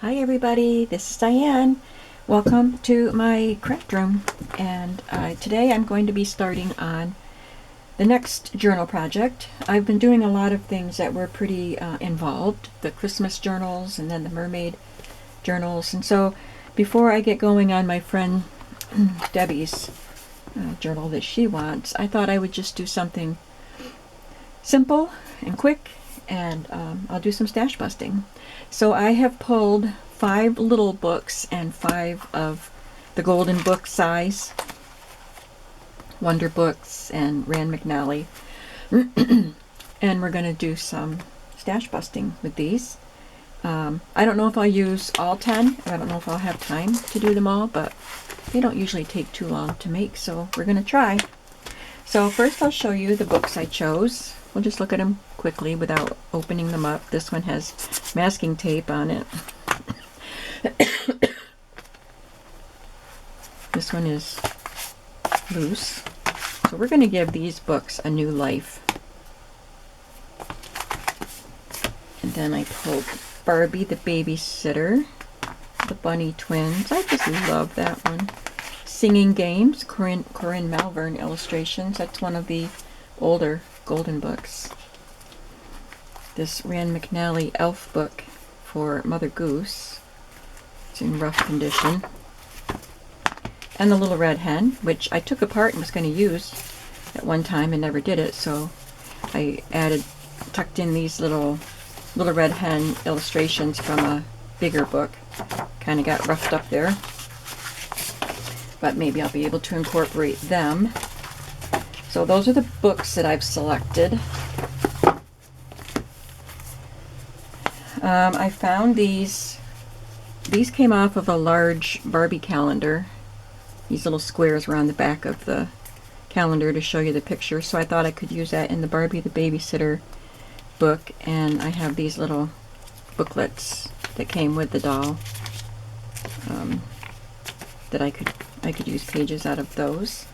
Hi everybody, this is Diane. Welcome to my craft room, and today I'm going to be starting on the next journal project. I've been doing a lot of things that were pretty involved, the Christmas journals and then the mermaid journals, and so before I get going on my friend Debbie's journal that she wants, I thought I would just do something simple and quick, and I'll do some stash busting. So I have pulled 5 little books and 5 of the golden book size Wonder Books and Rand McNally, and we're going to do some stash busting with these. I don't know if I'll use all 10. I don't know if I'll have time to do them all, but they don't usually take too long to make, so we're going to try. So first I'll show you the books I chose. We'll just look at them quickly without opening them up. This one has masking tape on it. This one is loose. So we're going to give these books a new life. And then I pulled Barbie the Babysitter, the Bunny Twins. I just love that one. Singing Games, Corinne Malvern illustrations. That's one of the older golden books. This Rand McNally elf book for Mother Goose. It's in rough condition. And the Little Red Hen, which I took apart and was going to use at one time and never did it, so I tucked in these Little Red Hen illustrations from a bigger book. Kind of got roughed up there, but maybe I'll be able to incorporate them. So those are the books that I've selected. I found these. These came off of a large Barbie calendar. These little squares were on the back of the calendar to show you the picture, so I thought I could use that in the Barbie the Babysitter book, and I have these little booklets that came with the doll that I could use pages out of those.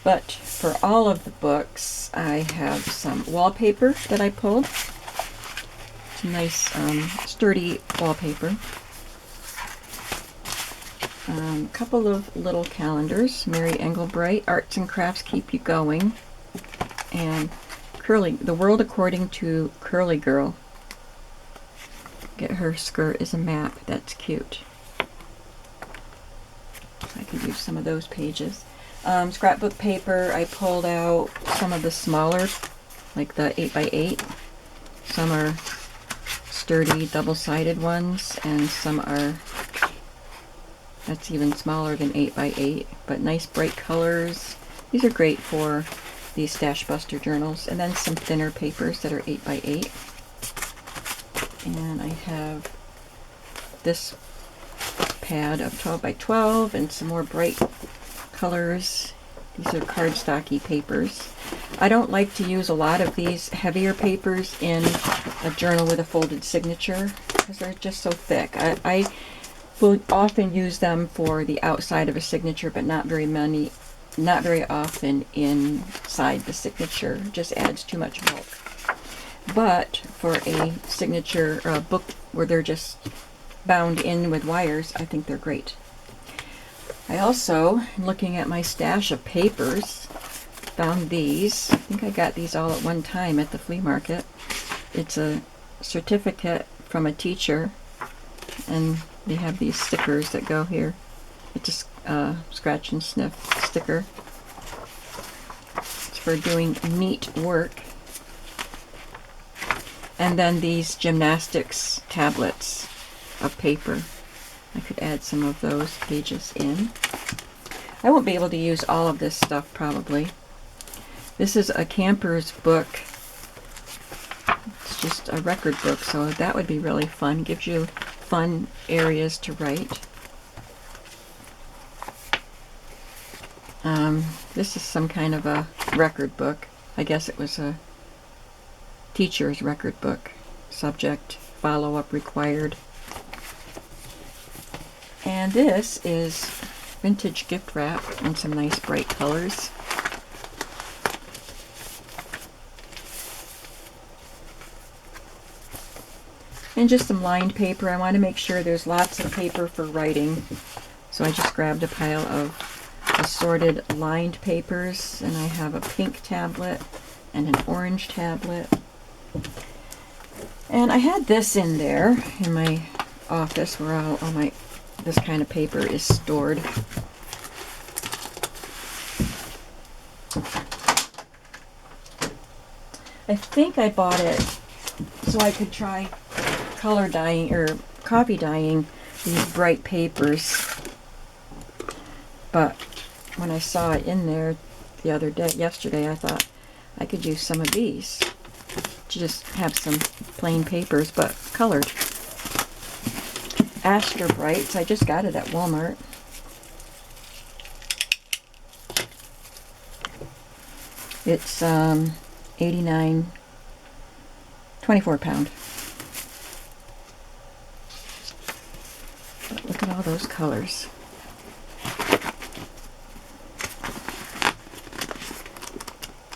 But for all of the books, I have some wallpaper that I pulled. It's a nice sturdy wallpaper. A couple of little calendars, Mary Engelbright, Arts and Crafts Keep You Going, and The World According to Curly Girl. Get her skirt is a map. That's cute. I could use some of those pages. Scrapbook paper, I pulled out some of the smaller, like the 8x8. Some are sturdy double-sided ones, and some are, that's even smaller than 8x8, but nice bright colors. These are great for these Stash Buster journals. And then some thinner papers that are 8x8. And I have this pad of 12x12 and some more bright colors. These are cardstocky papers. I don't like to use a lot of these heavier papers in a journal with a folded signature because they're just so thick. I will often use them for the outside of a signature, but not very often inside the signature. It just adds too much bulk. But for a signature or a book where they're just bound in with wires, I think they're great. I also, looking at my stash of papers, found these. I think I got these all at one time at the flea market. It's a certificate from a teacher, and they have these stickers that go here. It's a scratch and sniff sticker. It's for doing neat work. And then these gymnastics tablets of paper. I could add some of those pages in. I won't be able to use all of this stuff probably. This is a camper's book. It's just a record book, so that would be really fun. Gives you fun areas to write. This is some kind of a record book. I guess it was a teacher's record book. Subject, follow-up required. And this is vintage gift wrap in some nice bright colors. and just some lined paper. I want to make sure there's lots of paper for writing. So I just grabbed a pile of assorted lined papers, and I have a pink tablet and an orange tablet. And I had this in there in my office where all my this kind of paper is stored. I think I bought it so I could try color dyeing or coffee dyeing these bright papers. But when I saw it in there yesterday, I thought I could use some of these to just have some plain papers but colored. Astor Brights, I just got it at Walmart. It's 89, 24 pound. But look at all those colors.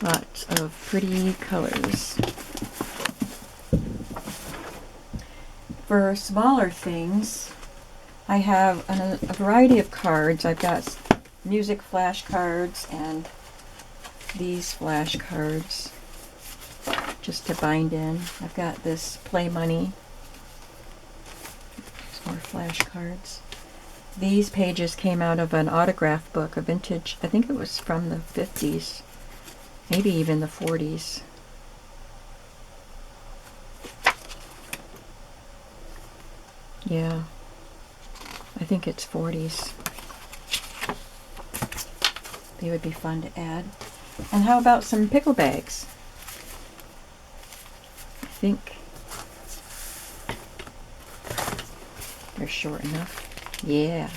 Lots of pretty colors. For smaller things, I have a variety of cards. I've got music flashcards and these flashcards just to bind in. I've got this Play Money. Some more flashcards. These pages came out of an autograph book, a vintage, I think it was from the 50s, maybe even the 40s. Yeah, I think it's 40s. They would be fun to add. And how about some pickle bags? I think they're short enough. Yeah.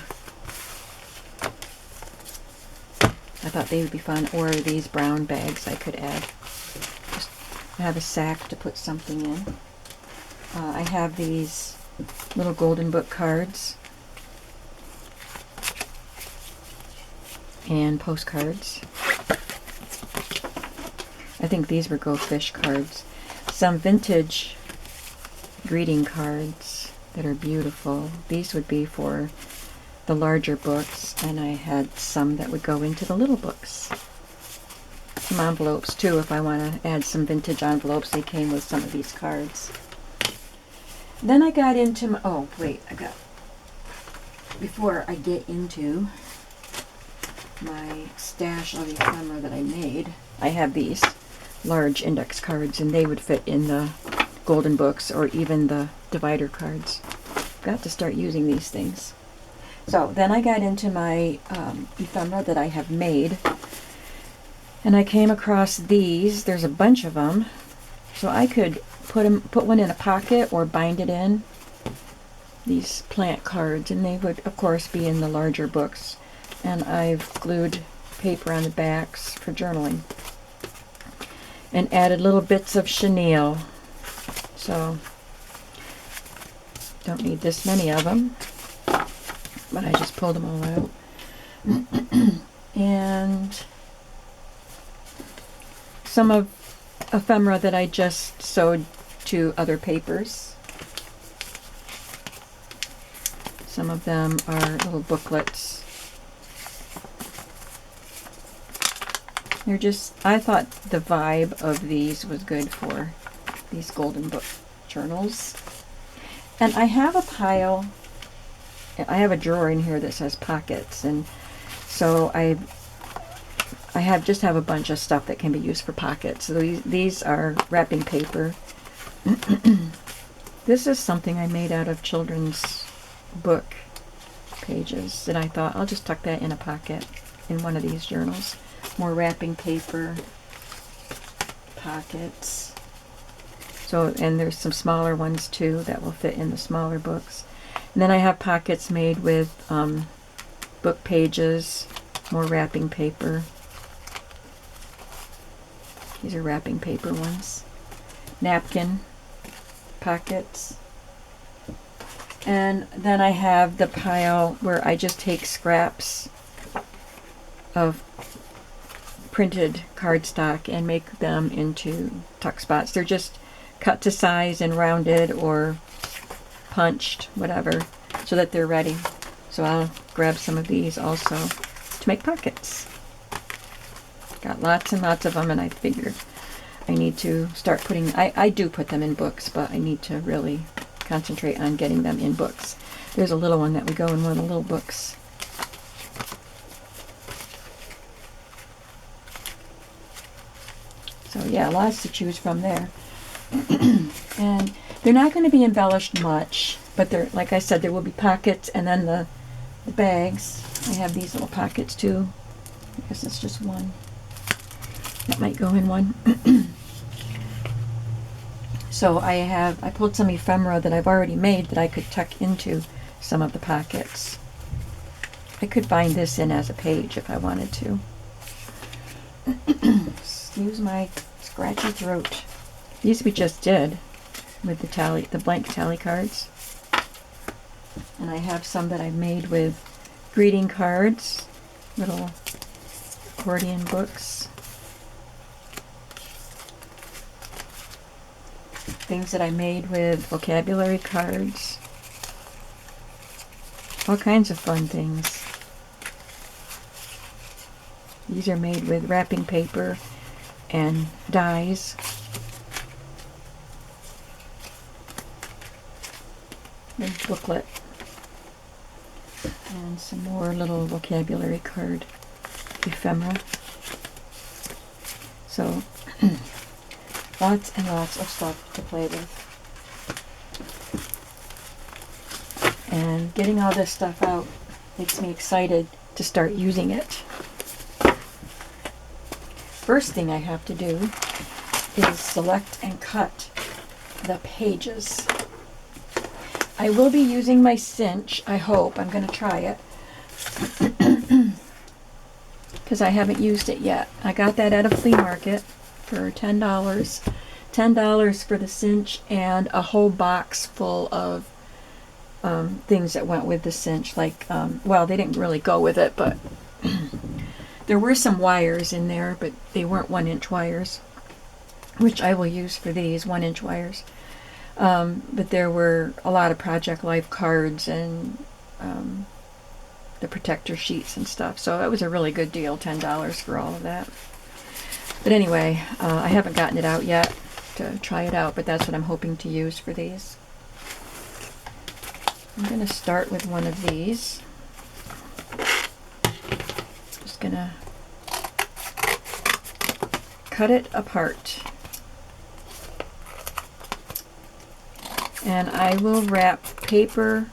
I thought they would be fun. Or these brown bags I could add. Just have a sack to put something in. I have these little golden book cards and postcards. I think these were Go Fish cards. Some vintage greeting cards that are beautiful. These would be for the larger books, and I had some that would go into the little books. Some envelopes too, if I want to add some vintage envelopes. They came with some of these cards. Then I got into my, before I get into my stash of ephemera that I made, I have these large index cards, and they would fit in the golden books or even the divider cards. Got to start using these things. So then I got into my ephemera that I have made, and I came across these. There's a bunch of them, so I could put one in a pocket or bind it in. These plant cards, and they would of course be in the larger books. And I've glued paper on the backs for journaling, and added little bits of chenille. So don't need this many of them, but I just pulled them all out. And some of ephemera that I just sewed to other papers. Some of them are little booklets. They're just, I thought the vibe of these was good for these golden book journals. And I have a pile, I have a drawer in here that says pockets, and so I just have a bunch of stuff that can be used for pockets. So these are wrapping paper. This is something I made out of children's book pages, and I thought I'll just tuck that in a pocket in one of these journals. More wrapping paper, pockets. So, and there's some smaller ones too that will fit in the smaller books. And then I have pockets made with book pages, more wrapping paper. These are wrapping paper ones. Napkin pockets. And then I have the pile where I just take scraps of printed cardstock and make them into tuck spots. They're just cut to size and rounded, or punched, whatever, so that they're ready. So I'll grab some of these also to make pockets. Got lots and lots of them, and I figured I need to start putting, I do put them in books, but I need to really concentrate on getting them in books. There's a little one that would go in one of the little books. So yeah, lots to choose from there. And they're not going to be embellished much, but they're, like I said, there will be pockets, and then the bags. I have these little pockets too. I guess it's just one. That might go in one. So I pulled some ephemera that I've already made that I could tuck into some of the pockets. I could bind this in as a page if I wanted to. Excuse my scratchy throat. These we just did with the blank tally cards. And I have some that I've made with greeting cards, little accordion books. Things that I made with vocabulary cards. All kinds of fun things. These are made with wrapping paper and dies. And booklet. And some more little vocabulary card ephemera. So lots and lots of stuff to play with. And getting all this stuff out makes me excited to start using it. First thing I have to do is select and cut the pages. I will be using my cinch, I hope. I'm going to try it. Because I haven't used it yet. I got that at a flea market for $10. $10 for the cinch and a whole box full of things that went with the cinch. Like, well, they didn't really go with it, but there were some wires in there, but they weren't 1-inch wires, which I will use for these 1-inch wires. But there were a lot of Project Life cards and the protector sheets and stuff. So it was a really good deal, $10 for all of that. But anyway, I haven't gotten it out yet to try it out, but that's what I'm hoping to use for these. I'm going to start with one of these. Just going to cut it apart. And I will wrap paper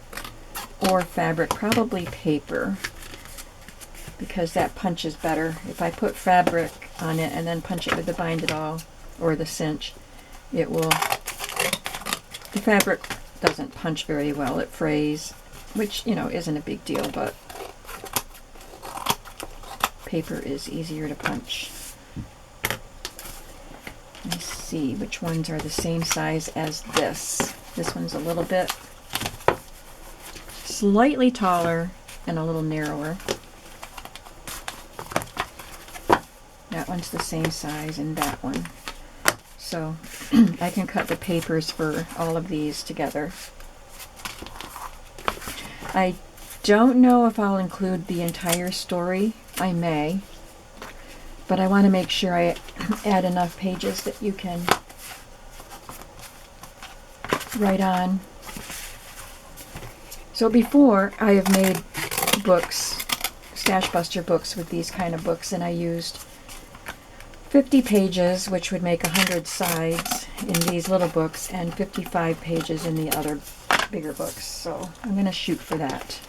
or fabric, probably paper, because that punches better. If I put fabric on it and then punch it with the bind it all or the cinch, it will, the fabric doesn't punch very well. It frays, which, you know, isn't a big deal, but paper is easier to punch. Let's see which ones are the same size as this. This one's a little bit slightly taller and a little narrower. That one's the same size and that one. So I can cut the papers for all of these together. I don't know if I'll include the entire story. I may. But I want to make sure I add enough pages that you can write on. So before, I have made books, Stash Buster books with these kind of books, and I used 50 pages, which would make 100 sides in these little books, and 55 pages in the other bigger books. So I'm going to shoot for that.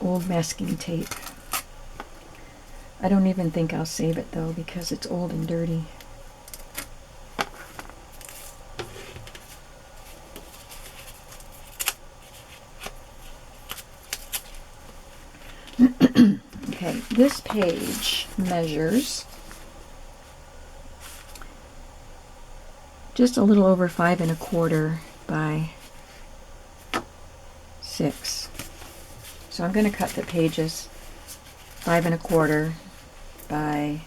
Old masking tape. I don't even think I'll save it though because it's old and dirty. Okay, this page measures just a little over 5 1/4 by 6. So I'm going to cut the pages 5 1/4 by,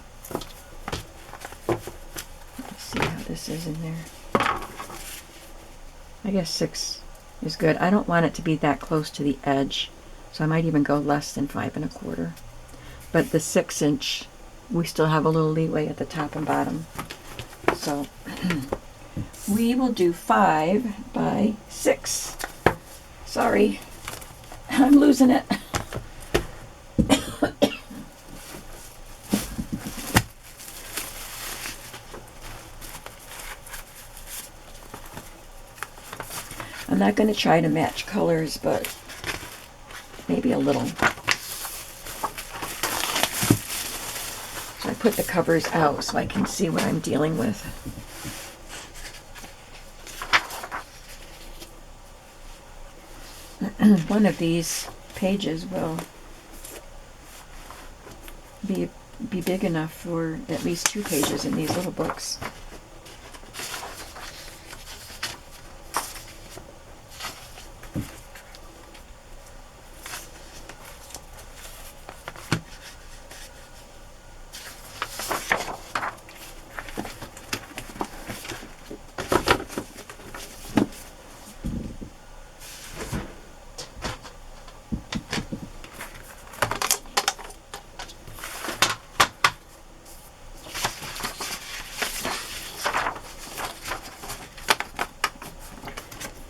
let's see how this is in there. I guess 6 is good. I don't want it to be that close to the edge, so I might even go less than 5 1/4. But the 6-inch, we still have a little leeway at the top and bottom. So we will do 5 by 6. Sorry, I'm losing it. I'm not going to try to match colors, but maybe a little. So I put the covers out so I can see what I'm dealing with. One of these pages will be big enough for at least 2 pages in these little books.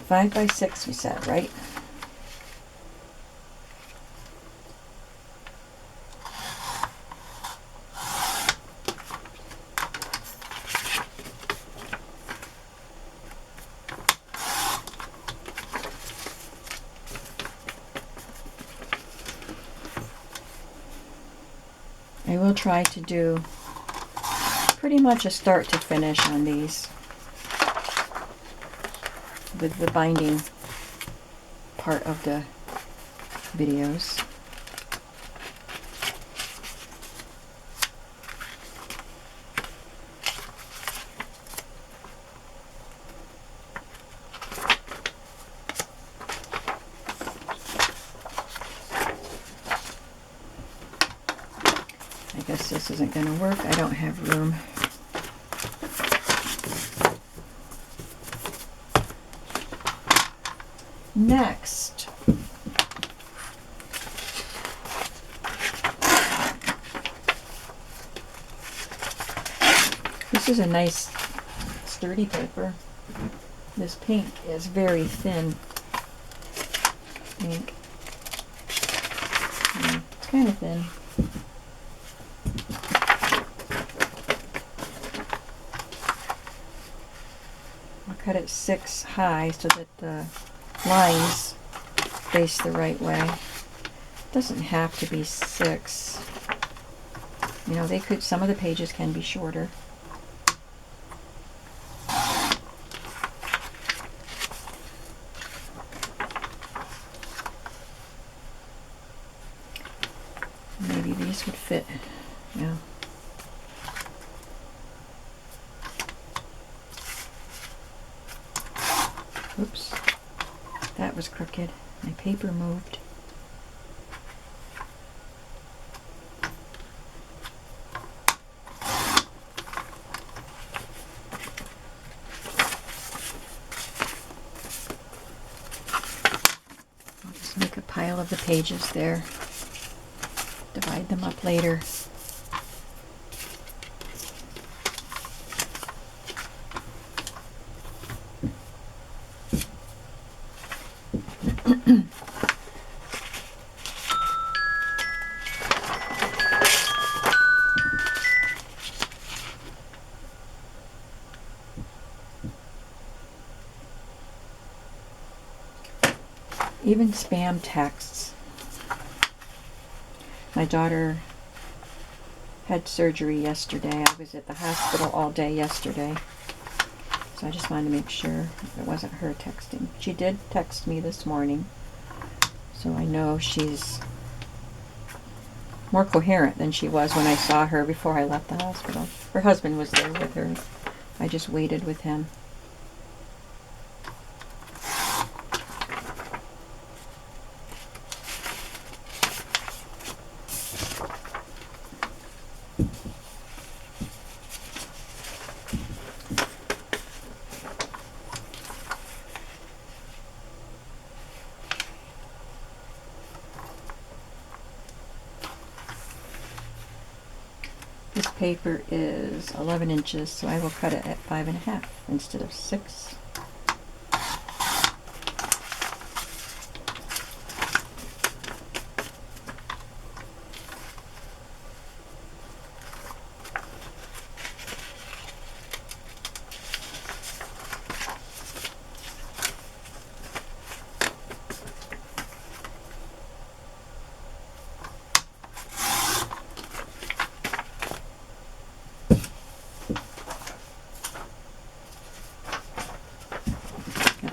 Five by 6, we said, right? I will try to do pretty much a start to finish on these with the binding part of the videos. I guess this isn't going to work. I don't have room. Next, this is a nice sturdy paper. This pink is very thin ink. It's kind of thin. I'll cut it 6 high so that the lines face the right way. It doesn't have to be 6. You know, they could, some of the pages can be shorter. Maybe these would fit. Yeah. Oops. That was crooked. My paper moved. I'll just make a pile of the pages there. Divide them up later. Even spam texts. My daughter had surgery yesterday. I was at the hospital all day yesterday. So I just wanted to make sure it wasn't her texting. She did text me this morning. So I know she's more coherent than she was when I saw her before I left the hospital. Her husband was there with her. I just waited with him. This paper is 11 inches, so I will cut it at 5.5 instead of 6.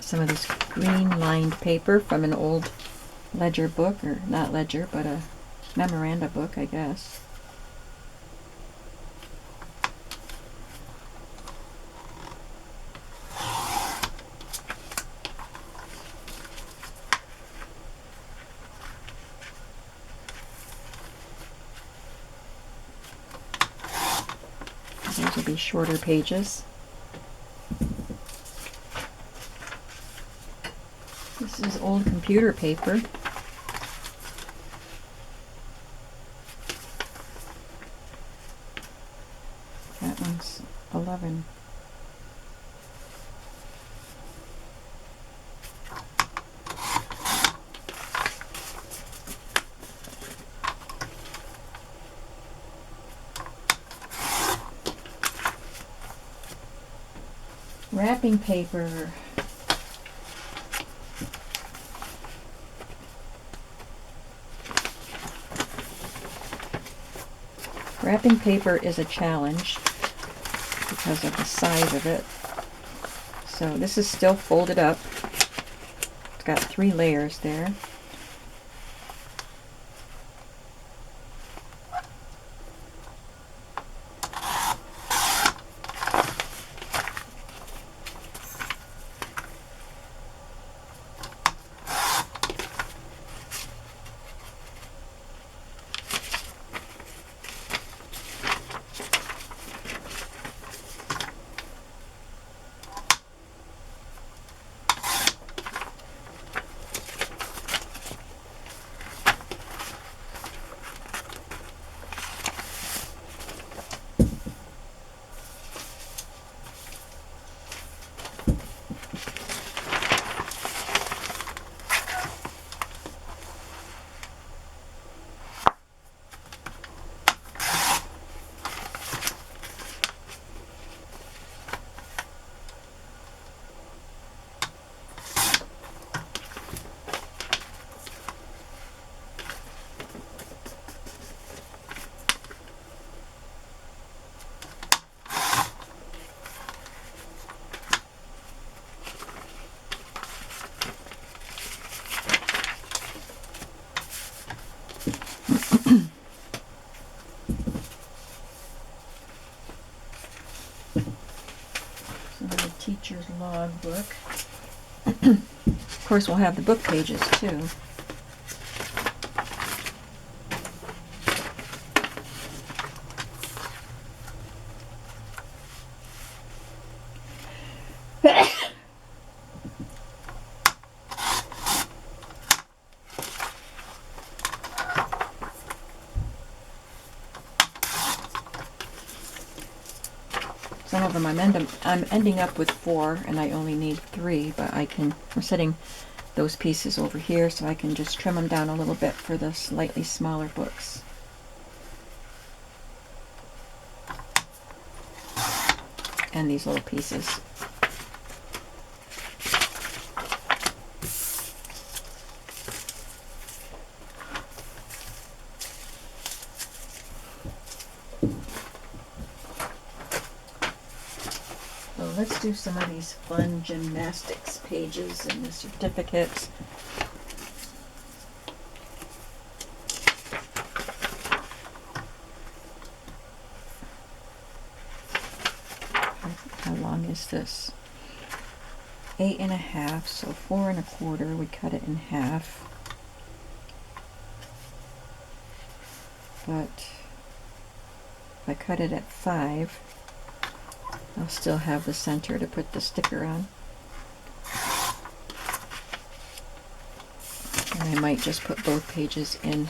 Some of this green lined paper from an old ledger book, or not ledger, but a memoranda book, I guess. Those will be shorter pages. This is old computer paper. That one's 11. Wrapping paper. Wrapping paper is a challenge because of the size of it. So this is still folded up. It's got 3 layers there. Teacher's logbook. Of course, we'll have the book pages too. Some of them I'm ending up with 4, and I only need 3, but I'm setting those pieces over here so I can just trim them down a little bit for the slightly smaller books. And these little pieces. Let's do some of these fun gymnastics pages and the certificates. is this? 8.5, so 4 1/4. We cut it in half. But if I cut it at 5, I'll still have the center to put the sticker on. And I might just put both pages in.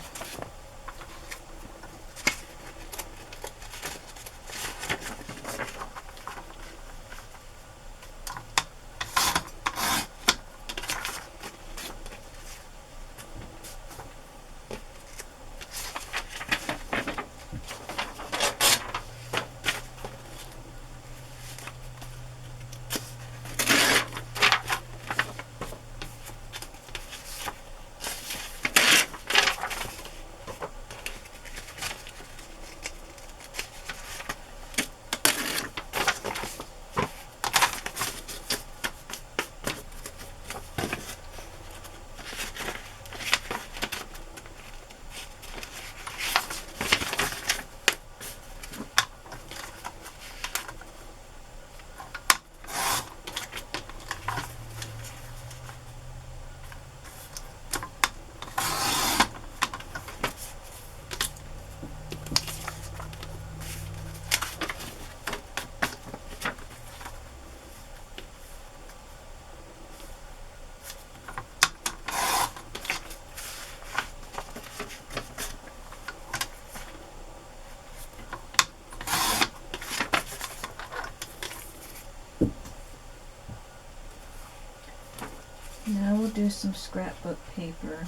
Now we'll do some scrapbook paper.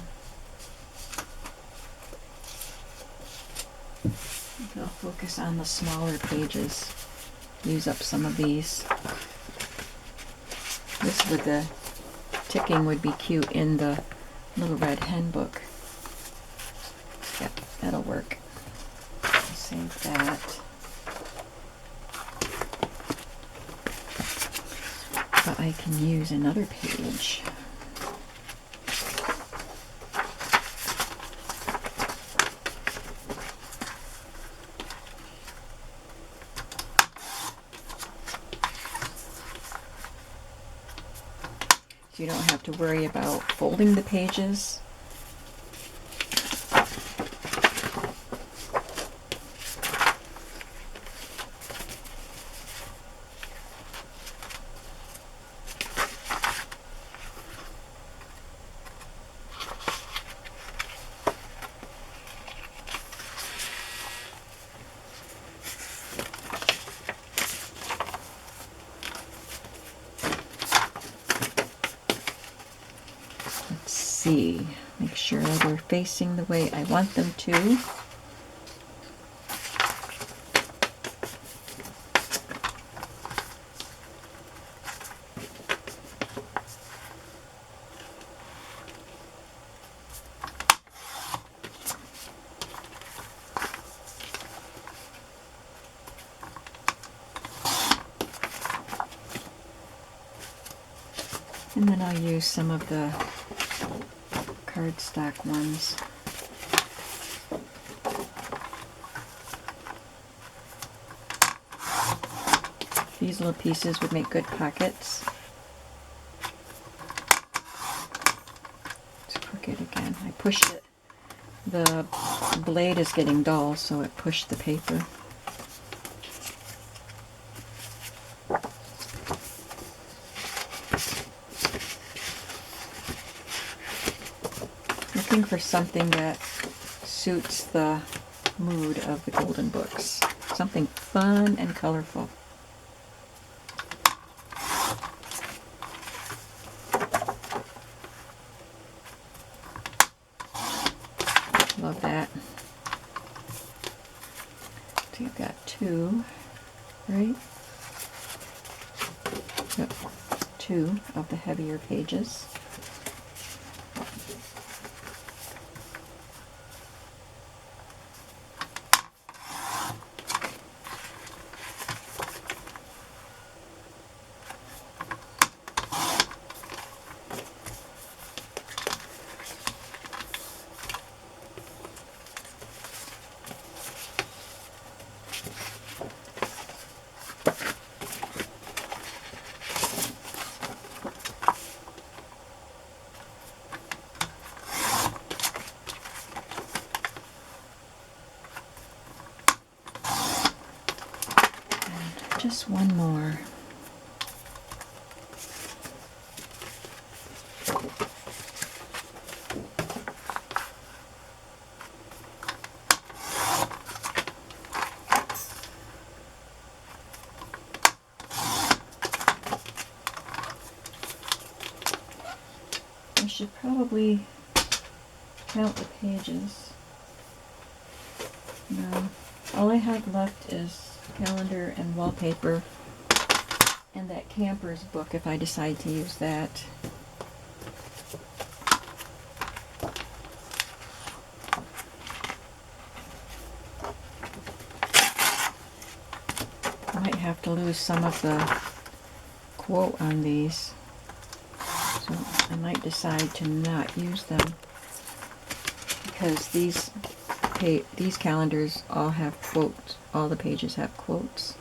I'll focus on the smaller pages. Use up some of these. This with the ticking would be cute in the Little Red Hen book. Yep, that'll work. Save that. But I can use another page. So you don't have to worry about folding the pages. See, make sure they're facing the way I want them to. And then I'll use some of the cardstock ones. These little pieces would make good pockets. It's crooked again. I pushed it. The blade is getting dull, so it pushed the paper. Looking for something that suits the mood of the golden books. Something fun and colorful. Love that. So you've got 2, right? Yep, 2 of the heavier pages. just one more. I should probably count the pages. No, all I have left is calendar and wallpaper and that camper's book if I decide to use that. I might have to lose some of the quote on these, so I might decide to not use them because these calendars all have quotes. All the pages have quotes.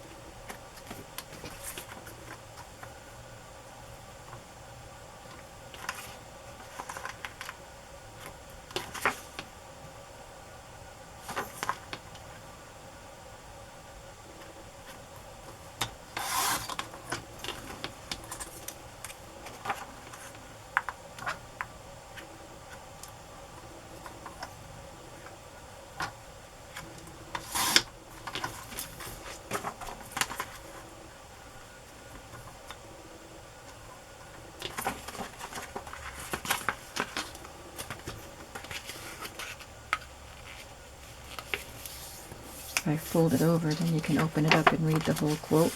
If I fold it over, then you can open it up and read the whole quote.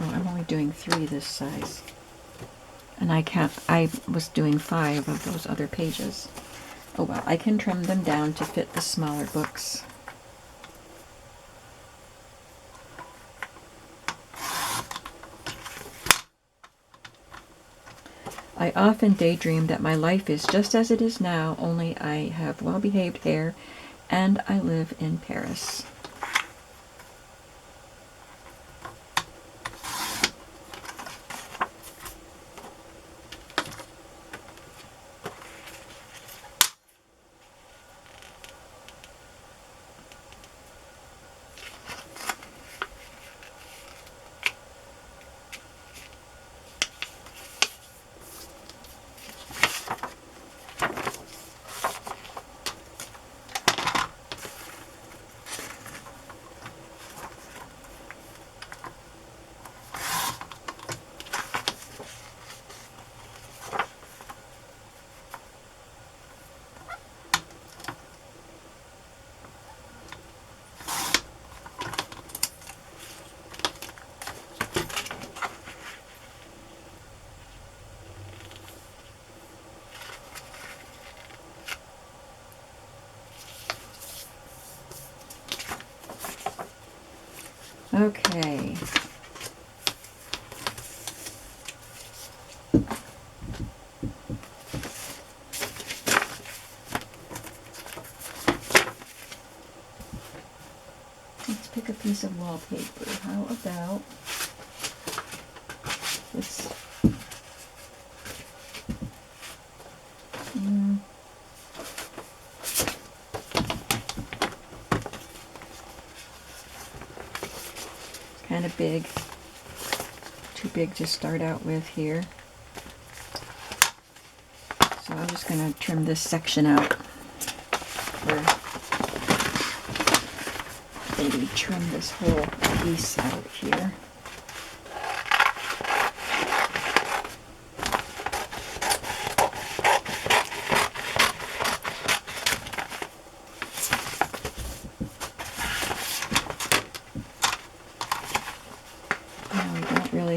Oh, I'm only doing 3 this size. And I was doing 5 of those other pages. Oh well, I can trim them down to fit the smaller books. I often daydream that my life is just as it is now, only I have well-behaved hair and I live in Paris. Okay. Let's pick a piece of wallpaper. How about this? Kind of big. Too big to start out with here. So I'm just going to trim this section out. Or maybe trim this whole piece out here.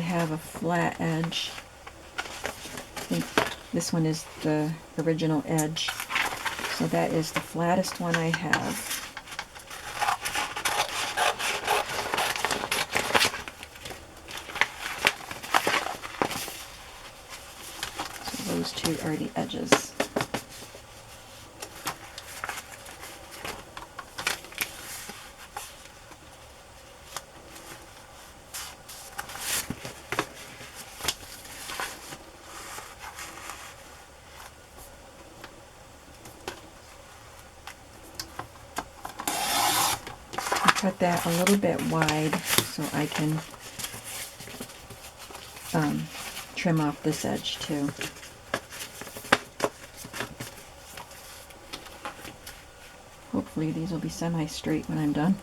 Have a flat edge. I think this one is the original edge, so that is the flattest one I have. two are the edges. Cut that a little bit wide so I can trim off this edge too. Hopefully these will be semi-straight when I'm done.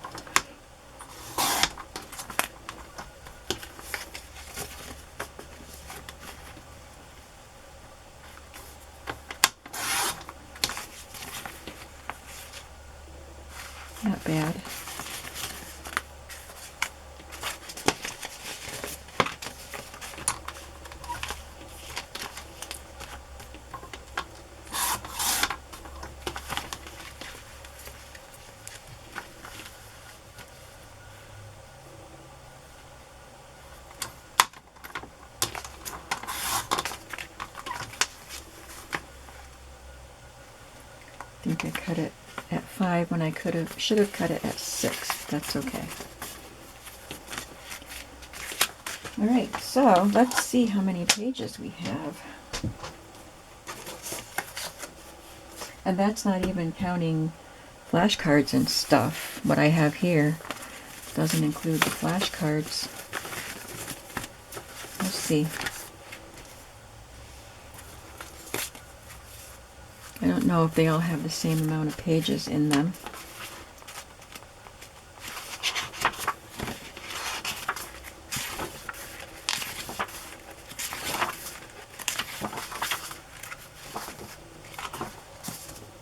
Not bad. I think I cut it at 5 when I should have cut it at 6. That's okay. All right, so let's see how many pages we have. And that's not even counting flashcards and stuff. What I have here doesn't include the flashcards. Let's see. I don't know if they all have the same amount of pages in them.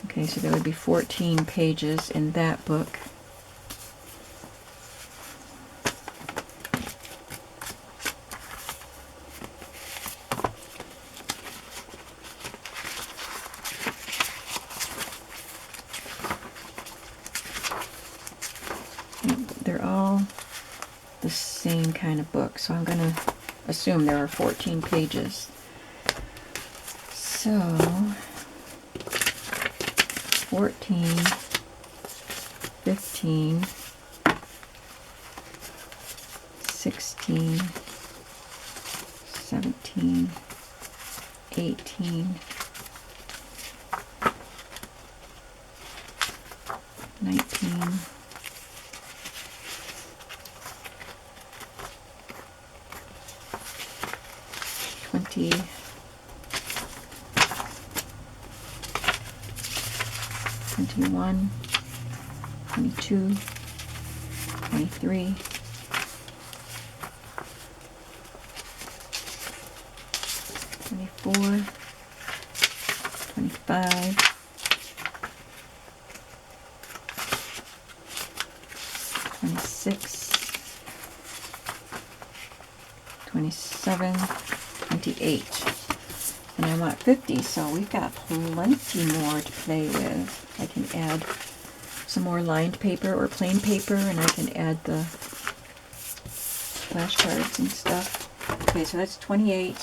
Okay, so there would be 14 pages in that book. They're all the same kind of book, so I'm going to assume there are 14 pages. So 14, 15, 16, 17, 18, 19, 20, 21, 22, 23, 24, 25, 26, 27, 28. And I want 50, so we've got plenty more to play with. I can add some more lined paper or plain paper, and I can add the flashcards and stuff. Okay, so that's 28.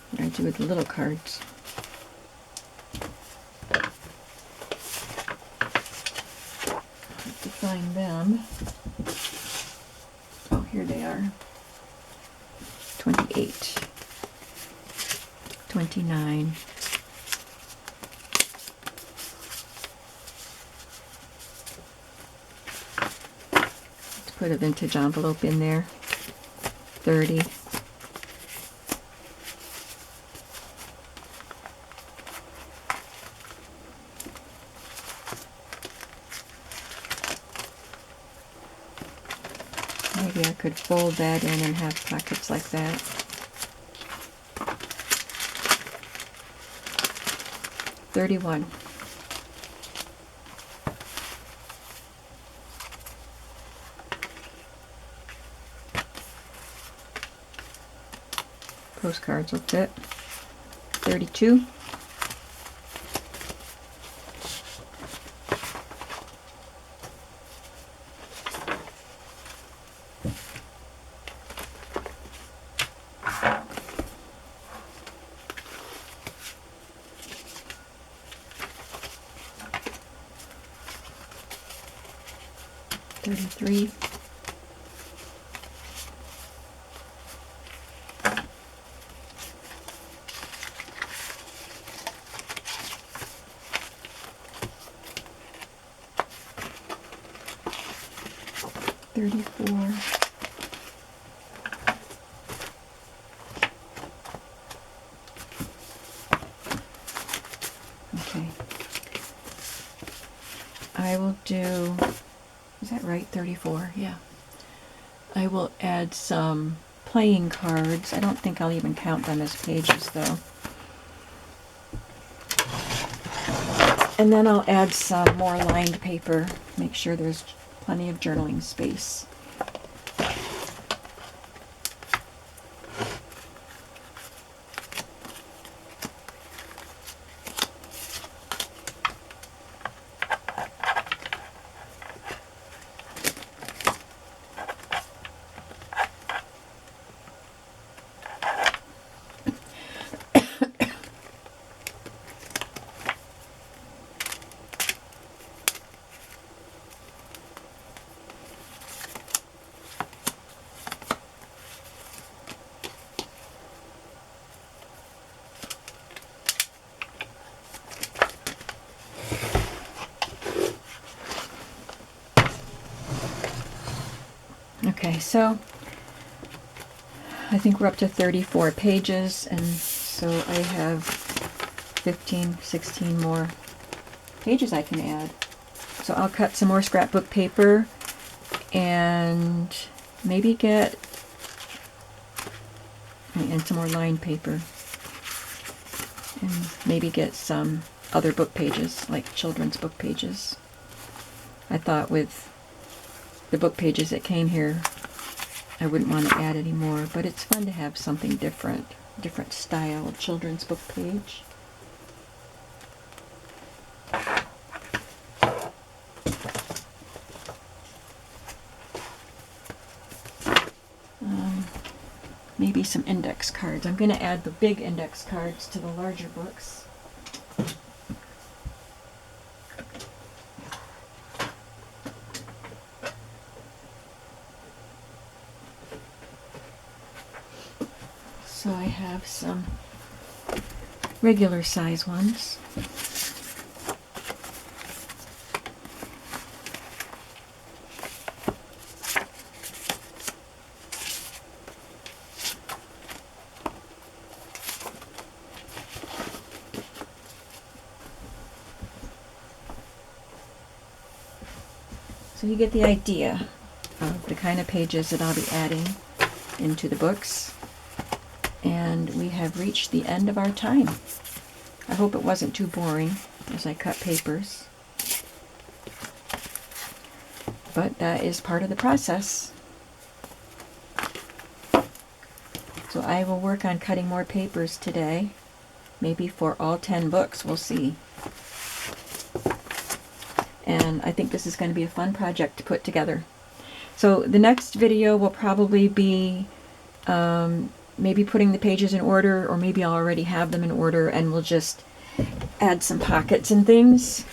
What do I do with the little cards? Have to find them. Oh, here they are. 28, 29, 'Let's put a vintage envelope in there. 30, 'Maybe I could fold that in and have pockets like that. 31. Postcards will fit. 32. 33. 33. Okay. I will do, is that right, 34? Yeah. I will add some playing cards. I don't think I'll even count them as pages though. And then I'll add some more lined paper, make sure there's plenty of journaling space. Okay, so I think we're up to 34 pages, and so I have 15, 16 more pages I can add. So I'll cut some more scrapbook paper and maybe get and some more lined paper, and maybe get some other book pages, like children's book pages. I thought with the book pages that came here, I wouldn't want to add any more, but it's fun to have something different style of children's book page. Maybe some index cards. I'm going to add the big index cards to the larger books. So I have some regular size ones. So you get the idea of the kind of pages that I'll be adding into the books. And we have reached the end of our time. I hope it wasn't too boring as I cut papers. But that is part of the process. So I will work on cutting more papers today. Maybe for all 10 books, we'll see. And I think this is going to be a fun project to put together. So the next video will probably be maybe putting the pages in order, or maybe I'll already have them in order, and we'll just add some pockets and things.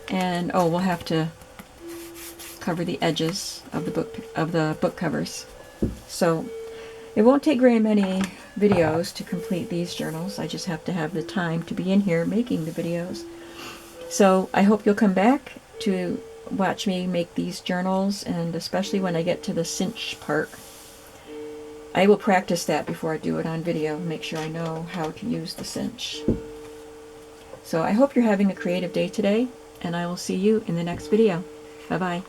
And oh, we'll have to cover the edges of the book covers. So it won't take very many videos to complete these journals. I just have to have the time to be in here making the videos. So I hope you'll come back to watch me make these journals, and especially when I get to the cinch part. I will practice that before I do it on video, make sure I know how to use the cinch. So I hope you're having a creative day today, and I will see you in the next video. Bye-bye.